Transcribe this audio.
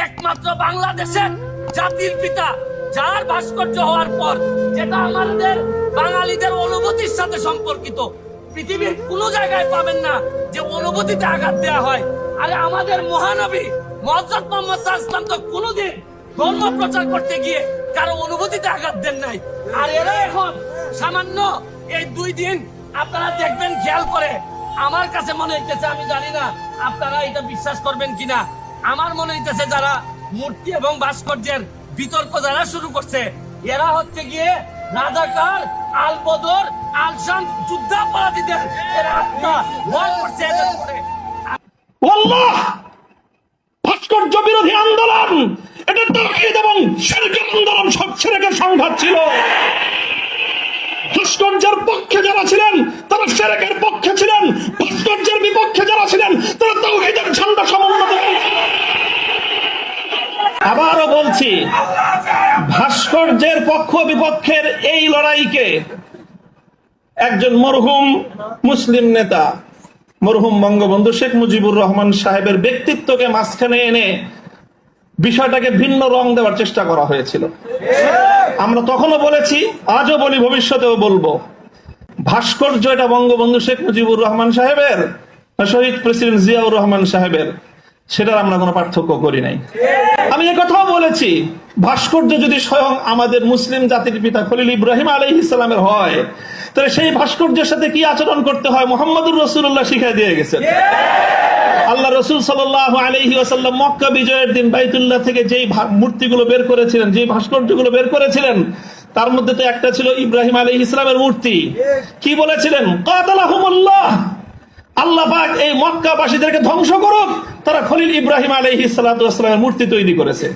একমাত্র বাংলাদেশের জাতির পিতা, যার ভাস্কর্য হওয়ার পর যেটা আমাদের বাঙালিদের অনুভূতির সাথে সম্পর্কিত, পৃথিবীর কোনো জায়গায় পাবেন না যে অনুভূতিতে আঘাত দেওয়া হয়। আরে আমাদের মহানবী হযরত মুহাম্মদ সাল্লাল্লাহু আলাইহি ওয়াসাল্লাম তো কোনোদিন ধর্ম প্রচার করতে গিয়ে কারো অনুভূতিতে আঘাত দেন নাই। আর এরা এখন সামান্য এই 2 দিন আপনারা দেখবেন, খেয়াল করে আমার কাছে মনে হইতেছে, আমি জানি না আপনারা এটা বিশ্বাস করবেন কিনা, আমার মনে হইতেছে যারা মূর্তি এবং ভাস্কর্যের বিতর্ক যারা শুরু করছে, এরা হচ্ছে গিয়ে রাজাকার, আল বদর, আল শাম যুদ্ধাপরাধীদের এরা আত্মা ভয় করছে এদের উপরে। আল্লাহ, ভাস্কর্য বিরোধী আন্দোলন এটা তাওহীদ এবং শিরকের আন্দোলন, সব শিরকের সংঘাত ছিল। ভাস্কর্যের পক্ষে যারা ছিলেন তারা শিরকের পক্ষে ছিলেন, ভাস্কর্যের বিপক্ষে যারা ছিলেন তারা তাওহীদের ঝান্ডা সমুন্নত করেছেন। আবারও বলছি, ভাস্কর্যের পক্ষ বিপক্ষের এই লড়াইকে একজন মরহুম মুসলিম নেতা, মরহুম বঙ্গবন্ধু শেখ মুজিবুর রহমান সাহেবের ব্যক্তিত্বকে মাঝখানে এনে বিষয়টাকে ভিন্ন রং দেওয়ার চেষ্টা করা হয়েছিল। আমরা তখনও বলেছি, আজও বলি, ভবিষ্যতেও বলবো, ভাস্কর্য এটা বঙ্গবন্ধু শেখ মুজিবুর রহমান সাহেবের, শহীদ প্রেসিডেন্ট জিয়াউর রহমান সাহেবের, সেটার আমরা কোনো পার্থক্য করি নাই। আমি একথাও বলেছি, ভাস্কর্য যদি স্বয়ং আমাদের মুসলিম জাতির পিতা খলিল ইব্রাহিম আলাইহিস সালামের হয়, তাহলে সেই ভাস্কর্যের সাথে কি আচরণ করতে হয় মুহাম্মদুর রাসূলুল্লাহ শিখিয়ে দিয়ে গেছেন। আল্লাহ রাসূল সাল্লাল্লাহু আলাইহি ওয়াসাল্লাম মক্কা বিজয়ের দিন বাইতুল্লাহ থেকে যেই মূর্তিগুলো বের করেছিলেন, যেই ভাস্কর্যগুলো বের করেছিলেন, তার মধ্যে তো একটা ছিল ইব্রাহিম আলাইহিস সালামের মূর্তি। কি বলেছিলেন? কাতালাহুমুল্লাহ, আল্লাহ পাক এই মক্কাবাসীদেরকে ধ্বংস করুক, তারা খলিল ইব্রাহিম আলাইহিস সালাতু ওয়াস সালামের মূর্তি তৈরি করেছে।